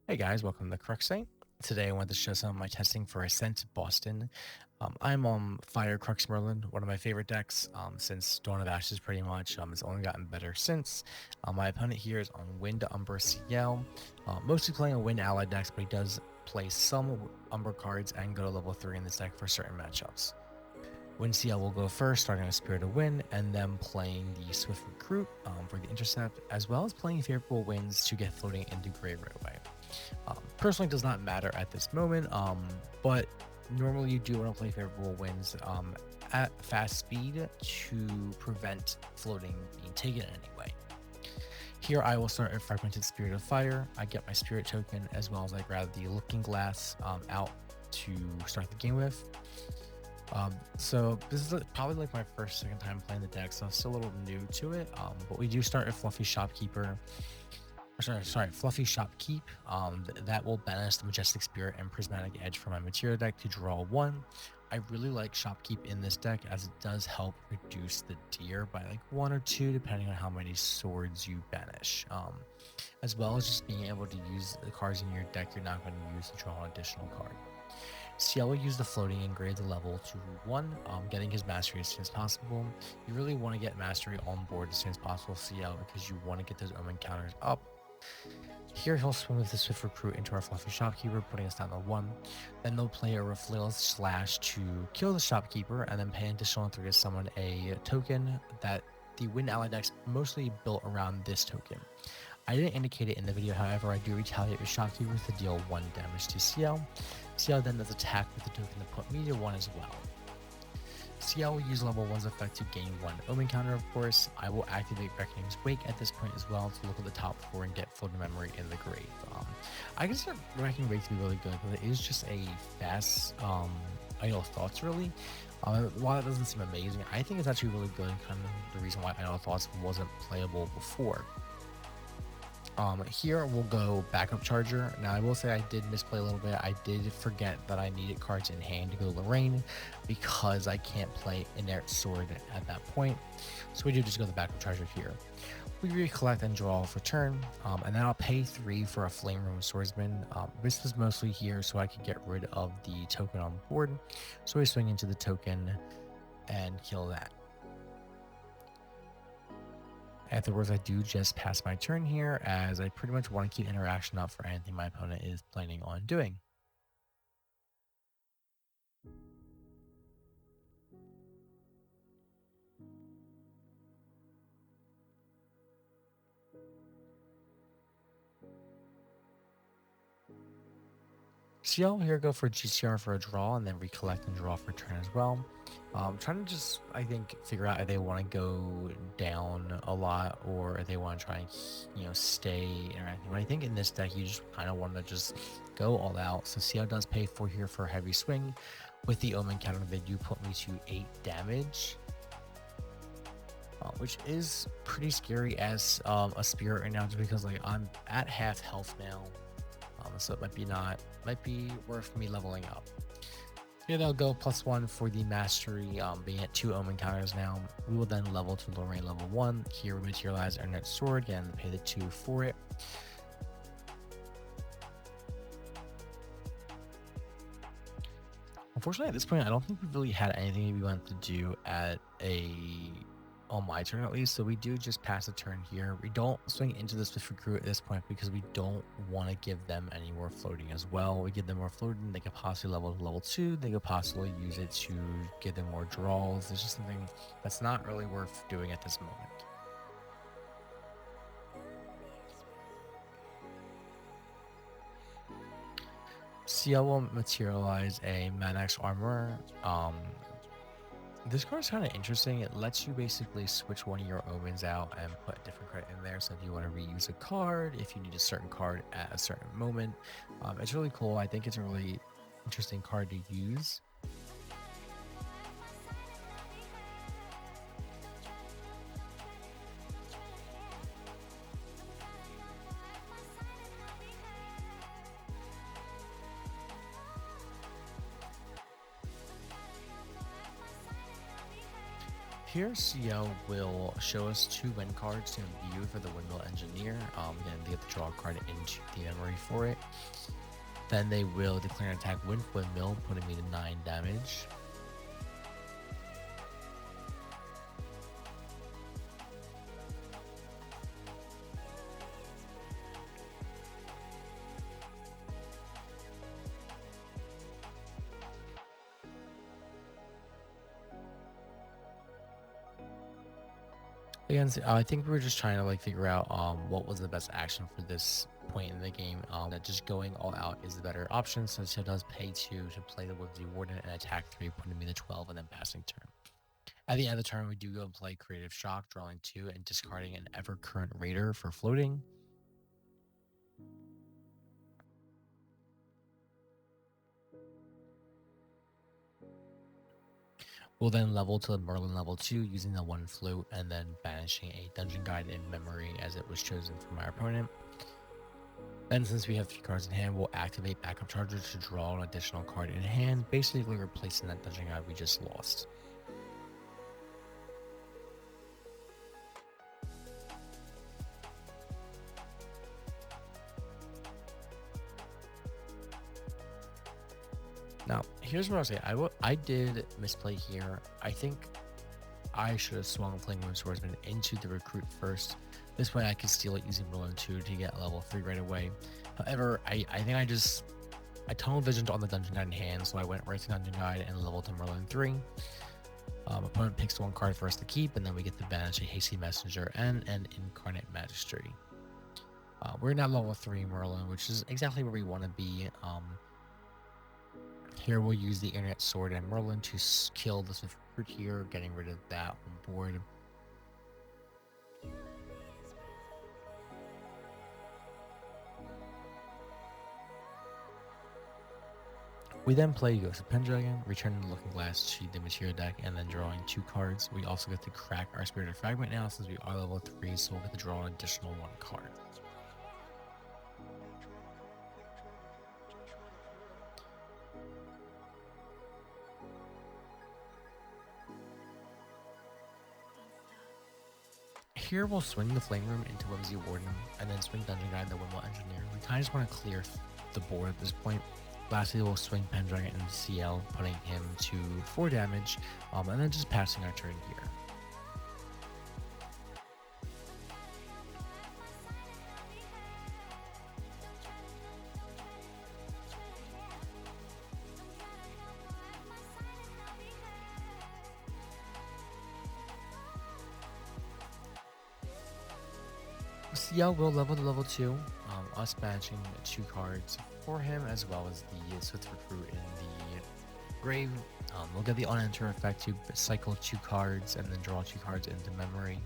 Hey guys, welcome to Crux. Today I wanted to show some of my testing for Ascent Boston. I'm on Fire Crux Merlin, one of my favorite decks since Dawn of Ashes pretty much. It's only gotten better since. My opponent here is on Wind Umbra Ciel, mostly playing a Wind ally decks, but he does play some Umbra cards and go to level 3 in this deck for certain matchups. Wind Ciel will go first, starting a Spirit of Wind, and then playing the Swift Recruit for the intercept, as well as playing favorable winds to get floating into Grave right away. Personally does not matter at this moment, but normally you do want to play favorable winds at fast speed to prevent floating being taken anyway. Here I will start a Fragmented Spirit of Fire. I get my Spirit token as well as I grab the Looking Glass out to start the game with. So this is probably like my second time playing the deck, so I'm still a little new to it. But we do start a Fluffy Shopkeeper. Fluffy Shopkeep. That will banish the Majestic Spirit and Prismatic Edge from my material deck to draw 1. I really like Shopkeep in this deck as it does help reduce the deer by like 1 or 2 depending on how many swords you banish. As well as just being able to use the cards in your deck you're not going to use to draw an additional card. Ciel will use the floating and grade the level to 1, getting his mastery as soon as possible. You really want to get mastery on board as soon as possible, Ciel, because you want to get those omen counters up. Here he'll swim with the Swift Recruit into our Fluffy Shopkeeper, putting us down to 1. Then they'll play a Reflail Slash to kill the Shopkeeper, and then pay an additional 3 to summon a token that the Wind ally deck's mostly built around this token. I didn't indicate it in the video, however, I do retaliate with Shopkeeper to deal 1 damage to Ciel. Ciel then does attack with the token to put me to 1 as well. Ciel will use level 1's effect to gain 1 Omen counter, of course. I will activate Reckoning's Wake at this point as well to look at the top 4 and get Floating Memory in the grave. I consider Reckoning Wake to be really good, but it is just a fast Idle Thoughts, really. While it doesn't seem amazing, I think it's actually really good, kind of the reason why Idle Thoughts wasn't playable before. Here we'll go Backup Charger. Now I will say I did misplay a little bit. I did forget that I needed cards in hand to go Lorraine because I can't play Inert Sword at that point. So we do just go the Backup Charger here. We recollect and draw for turn, and then I'll pay 3 for a Flame Room Swordsman. This was mostly here so I could get rid of the token on board. So we swing into the token and kill that. Afterwards, I do just pass my turn here, as I pretty much want to keep interaction up for anything my opponent is planning on doing. Ciel here go for GCR for a draw, and then recollect and draw for a turn as well. Trying to just, I think, figure out if they want to go down a lot or if they want to try and, stay interacting. But I think in this deck, you just kind of want to just go all out. So Ciel does pay 4 here for a heavy swing. With the Omen counter, they do put me to 8 damage. Which is pretty scary as a spirit right now, just because like I'm at half health now. So it might be worth me leveling up. Here they'll go +1 for the mastery, being at 2 omen counters now. We will then level to Lorraine level 1. Here we materialize our net sword, again pay the 2 for it. Unfortunately, at this point, I don't think we really had anything we wanted to do on my turn at least, so we do just pass a turn here. We don't swing into the Swift Recruit at this point because we don't want to give them any more floating as well. We give them more floating, they could possibly level to level 2, they could possibly use it to give them more draws. It's just something that's not really worth doing at this moment. Ciel will materialize a Manax Armor. This card is kind of interesting. It lets you basically switch one of your omens out and put a different card in there. So if you want to reuse a card, if you need a certain card at a certain moment, it's really cool. I think it's a really interesting card to use. Here, Ciel will show us 2 win cards to view for the Windmill Engineer. Then they have to draw a card into the memory for it. Then they will declare an attack with Windmill, putting me to 9 damage. Again, I think we were just trying to like figure out what was the best action for this point in the game. That just going all out is the better option, since it does pay 2 to play the Whimsy Warden and attack 3, putting me to 12 and then passing turn. At the end of the turn, we do go and play Creative Shock, drawing 2 and discarding an Ever Current Raider for floating. We'll then level to Merlin level 2 using the 1 float and then banishing a Dungeon Guide in memory as it was chosen from our opponent. Then, since we have 3 cards in hand, we'll activate Backup Charger to draw an additional card in hand, basically replacing that Dungeon Guide we just lost. Now, here's what I'll say. I did misplay here. I think I should have swung Flaming Swordsman into the Recruit first. This way I could steal it using Merlin 2 to get level 3 right away. However, I think I tunnel visioned on the Dungeon Guide in hand, so I went right to Dungeon Guide and leveled to Merlin 3. Opponent picks 1 card for us to keep, and then we get to banish a Hasty Messenger and an Incarnate Magistrate. We're now level 3 Merlin, which is exactly where we want to be. Here we'll use the Internet Sword and Merlin to kill the Swift Recruit here, getting rid of that on board. We then play Ghost of Pendragon, returning the Looking Glass to the material deck, and then drawing 2 cards. We also get to crack our Spirited Fragment now, since we are level 3, so we'll get to draw an additional 1 card. Here we'll swing the Flame Room into Whimsy Warden, and then swing Dungeon Guide the Windmill Engineer. We kind of just want to clear the board at this point. Lastly, we'll swing Pendragon into Ciel, putting him to 4 damage, and then just passing our turn here. Ciel will level to level 2, us banishing 2 cards for him, as well as the Swift Recruit in the grave. We'll get the on-enter effect to cycle 2 cards and then draw 2 cards into memory.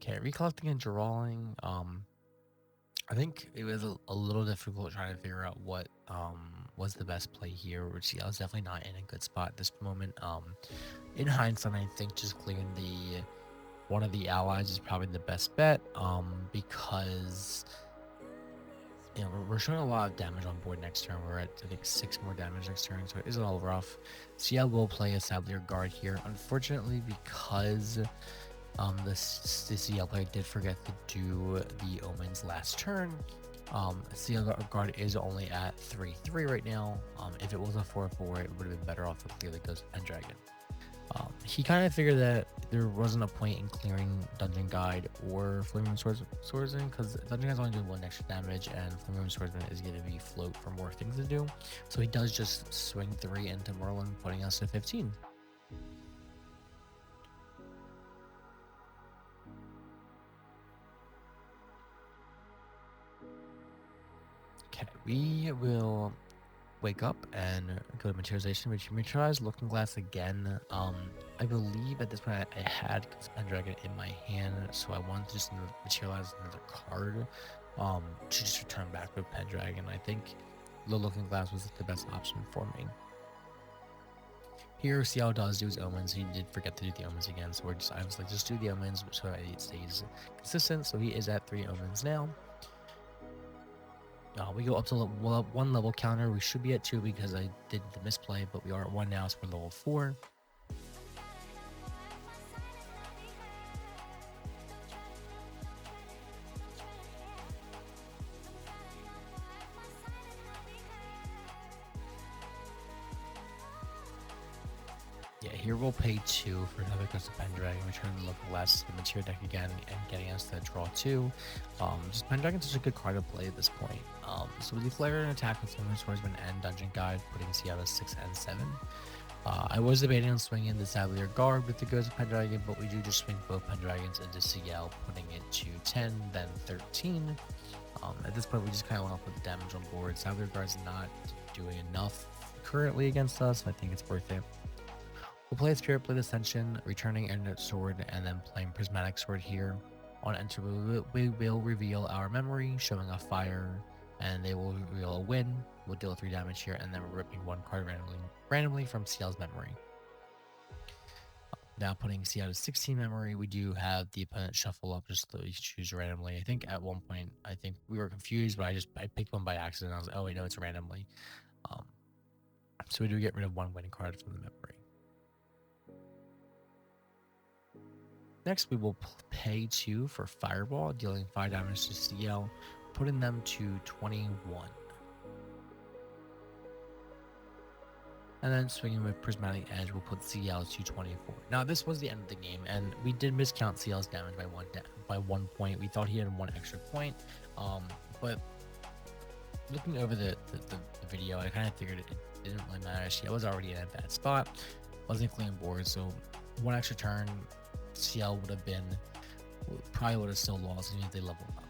Okay, recollecting and drawing. I think it was a little difficult trying to figure out what was the best play here, which I was definitely not in a good spot at this moment. In hindsight, I think just clearing one of the allies is probably the best bet, because we're showing a lot of damage on board next turn. We're at, I think, 6 more damage next turn, so it is all rough. Ciel will play a Savalier Guard here. Unfortunately, because the Ciel player did forget to do the Omens last turn, Ciel Guard is only at 3/3 right now. If it was a 4/4, it would have been better off to clear the Ghost of Pendragon. He kind of figured that there wasn't a point in clearing Dungeon Guide or Flaming Swordsman, because Dungeon Guide's only doing 1 extra damage, and Flaming Swordsman is going to be float for more things to do. So he does just swing 3 into Merlin, putting us to 15. Okay, we will wake up and go to materialization, which materialize looking glass again. I believe at this point I had Pendragon in my hand, so I wanted to just materialize another card to just return back with Pendragon. I think the looking glass was the best option for me. Here, Ciel does do his omens. He did forget to do the omens again, so I was like, just do the omens so it stays consistent. So he is at 3 omens now. We go up to 1 level counter. We should be at 2 because I did the misplay, but we are at 1 now, so we're level 4. Yeah, here we'll pay 2 for another Ghost of Pendragon, return the level less, the Materia deck again, and getting us to draw 2. Just Pendragon's such a good card to play at this point. So we declare an attack with Summoner Swordsman and Dungeon Guide, putting Ciel at 6 and 7. I was debating on swinging the Savalier Guard with the Ghost of Pendragon, but we do just swing both Pendragons into Ciel, putting it to 10, then 13. At this point, we just kind of went off with the damage on board. Savalier Guard's not doing enough currently against us. I think it's worth it. We'll play Spirit Blade Ascension, returning Ended Sword, and then playing Prismatic Sword here. On enter, we will reveal our memory, showing a fire, and they will reveal a win. We'll deal 3 damage here, and then we're ripping 1 card randomly from Ciel's memory. Now putting Ciel to 16 memory, we do have the opponent shuffle up just so we choose randomly. I think at one point, I think we were confused, but I picked one by accident. I was like, oh wait, no, it's randomly. So we do get rid of 1 winning card from the memory. Next, we will pay 2 for Fireball, dealing 5 damage to Ciel, putting them to 21. And then swinging with Prismatic Edge, we'll put Ciel to 24. Now, this was the end of the game, and we did miscount Ciel's damage by 1 point. We thought he had 1 extra point, but looking over the video, I kind of figured it didn't really matter. Ciel was already in a bad spot, wasn't clean board, so 1 extra turn, Ciel probably would have still lost even if they leveled up.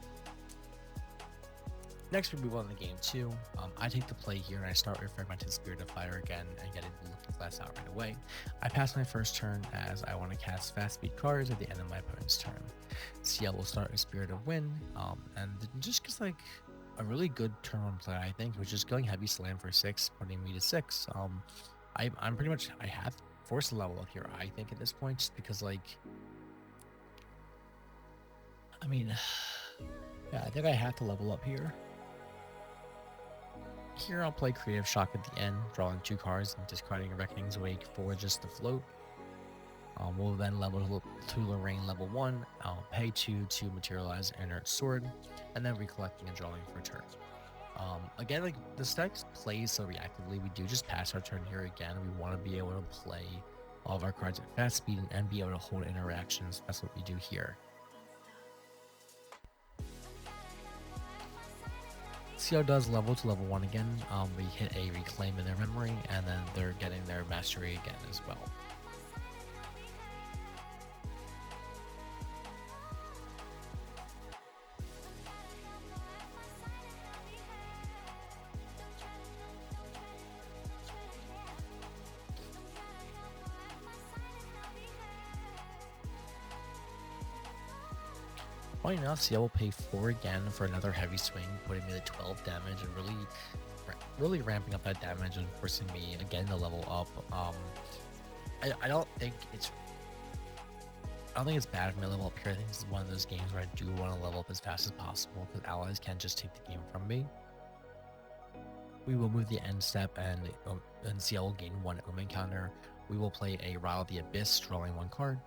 Next, we move on to game 2. I take the play here and I start with Fragmented Spirit of Fire again and get a looking glass out right away. I pass my first turn as I want to cast fast speed cards at the end of my opponent's turn. Ciel will start with Spirit of Wind, and just gets like a really good turn on play, I think, which is going heavy slam for 6, putting me to 6. I'm pretty much, I have forced to level up here, I think, at this point, just because, like, I mean, yeah, I think I have to level up here. Here I'll play Creative Shock at the end, drawing 2 cards and discarding Reckoning's Wake for just the float. We'll then level to Lorraine level 1, pay 2 to materialize Inert Sword, and then recollecting and drawing for turn. Again, like, the deck plays so reactively, we do just pass our turn here again. We want to be able to play all of our cards at fast speed and be able to hold interactions. That's what we do here. Ciel does level to level 1 again. We hit a reclaim in their memory, and then they're getting their mastery again as well. Funny enough, Ciel will pay 4 again for another heavy swing, putting me to 12 damage and really ramping up that damage and forcing me again to level up. I don't think it's bad for me to level up here. I think this is one of those games where I do want to level up as fast as possible because allies can't just take the game from me. We will move the end step and Ciel will gain 1 Omen counter. We will play a Rile of the Abyss, drawing 1 card,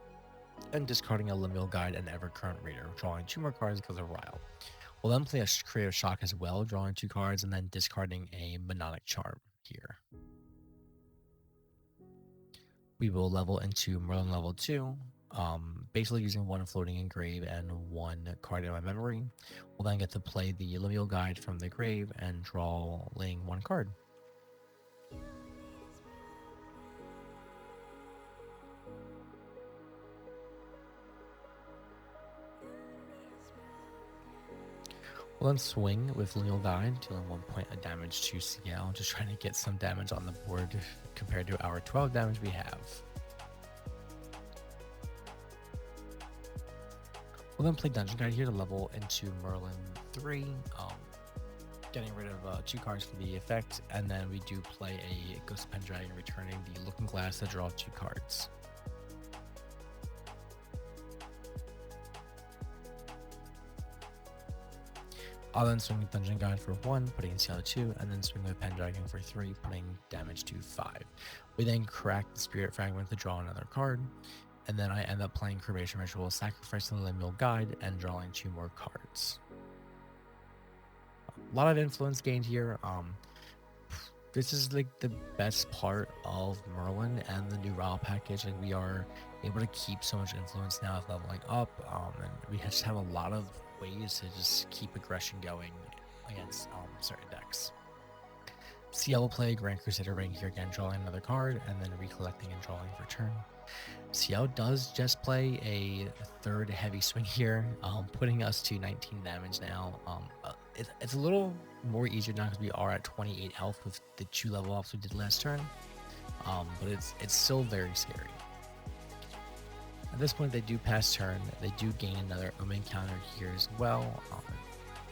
and discarding a Lemuel Guide and Evercurrent Reader, drawing 2 more cards because of Rile. We'll then play a Creative Shock as well, drawing 2 cards, and then discarding a Mnemonic Charm here. We will level into Merlin level 2, basically using 1 Floating in Grave and 1 card in my memory. We'll then get to play the Lemuel Guide from the grave and drawing 1 card. We'll We'll then swing with Lineal Guide, dealing 1 point of damage to Ciel, just trying to get some damage on the board compared to our 12 damage we have. We'll then play Dungeon Guide here to level into Merlin 3, getting rid of 2 cards for the effect, and then we do play a Ghost Pendragon, returning the Looking Glass to draw 2 cards. I'll then swing with Dungeon Guide for 1, putting Ciel 2, and then swing with Pendragon for 3, putting damage to 5. We then crack the Spirit Fragment to draw another card, and then I end up playing Cremation Ritual, sacrificing the Lineal Guide, and drawing 2 more cards. A lot of influence gained here. This is like the best part of Merlin and the new RAW package. Like, we are able to keep so much influence now with leveling up, and we just have a lot of ways to just keep aggression going against certain decks. Ciel will play Grand Crusader Ring here again, drawing another card, and then recollecting and drawing for turn. Ciel does just play a 3rd heavy swing here, putting us to 19 damage now. It's a little more easier now because we are at 28 health with the 2 level ups we did last turn, but it's still very scary. At this point, they do pass turn. They do gain another Omen counter here as well.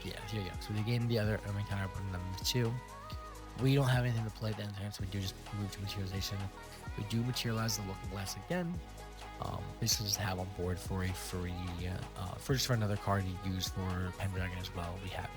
Yeah, here you go. So they gain the other Omen counter, putting them to 2. We don't have anything to play at the end of turn, so we do just move to materialization. We do materialize the Looking Glass again. Basically just have on board for a free, for another card to use for Pendragon as well. We have it.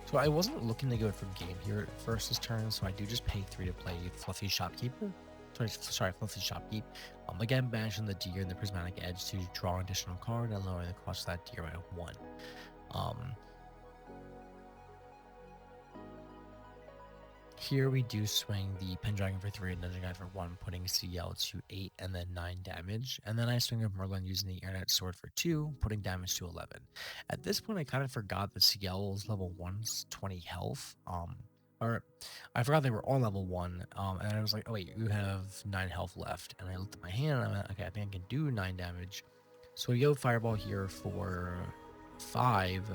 So I wasn't looking to go for game here versus turn, so I do just pay 3 to play Fluffy Shopkeeper. Sorry, Fluffy Shopkeep. Again, banishing the Deer and the Prismatic Edge to draw an additional card and lowering the cost of that Deer by 1. Here we do swing the Pendragon for 3 and Dungeon Guide for 1, putting Ciel to 8 and then 9 damage. And then I swing with Merlin using the Internet Sword for 2, putting damage to 11. At this point, I kind of forgot that Ciel's level 1's 20 health. Or I forgot they were all level 1. And I was like, oh wait, you have 9 health left. And I looked at my hand and I'm like, okay, I think I can do 9 damage. So we go Fireball here for 5.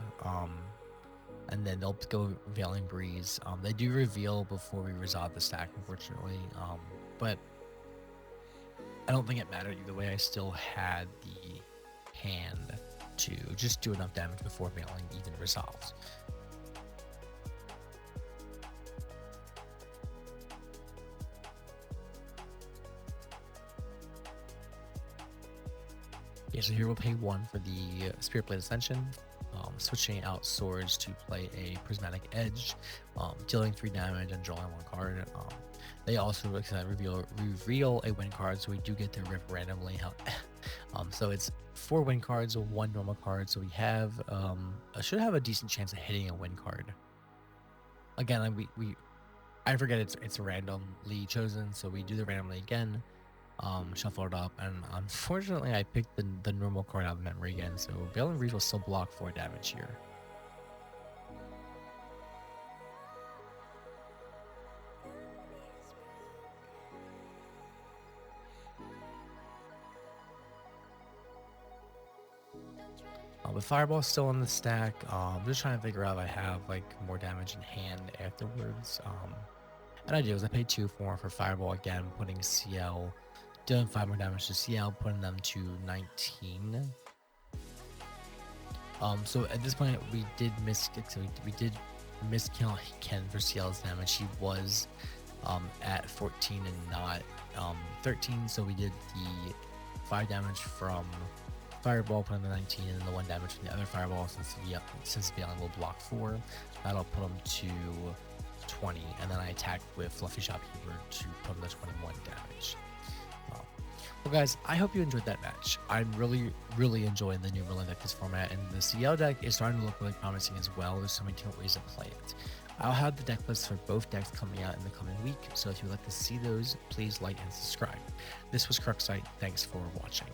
And then they'll go Veiling Breeze. They do reveal before we resolve the stack, unfortunately. But I don't think it mattered either way. I still had the hand to just do enough damage before Veiling even resolves. Yeah, so here we'll pay 1 for the Spirit Blade Ascension. Switching out swords to play a Prismatic Edge, dealing 3 damage and drawing 1 card. They also reveal a win card, so we do get to rip randomly. So it's 4 win cards, 1 normal card. So we have should have a decent chance of hitting a win card. Again, I forget it's randomly chosen, so we do the randomly again. Shuffle it up, and unfortunately I picked the normal card out of memory again, so Veiling Breeze will still block 4 damage here. With Fireball still in the stack, I'm just trying to figure out if I have like more damage in hand afterwards. And I do, is I paid 2 for Fireball again, putting Ciel, doing 5 more damage to Ciel, putting them to 19. So at this point we did miscount Ken for Ciel's damage. He was at 14 and not 13, so we did the 5 damage from Fireball, put him to 19, and the 1 damage from the other Fireball since Veiling will block 4. That'll put him to 20, and then I attack with Fluffy Shopkeeper to put him to 21 damage. Well guys, I hope you enjoyed that match. I'm really enjoying the new Merlin deck this format, and the Ciel deck is starting to look really promising as well. There's so many different ways to play it. I'll have the deck lists for both decks coming out in the coming week, so if you'd like to see those, please like and subscribe. This was Crux. Thanks for watching.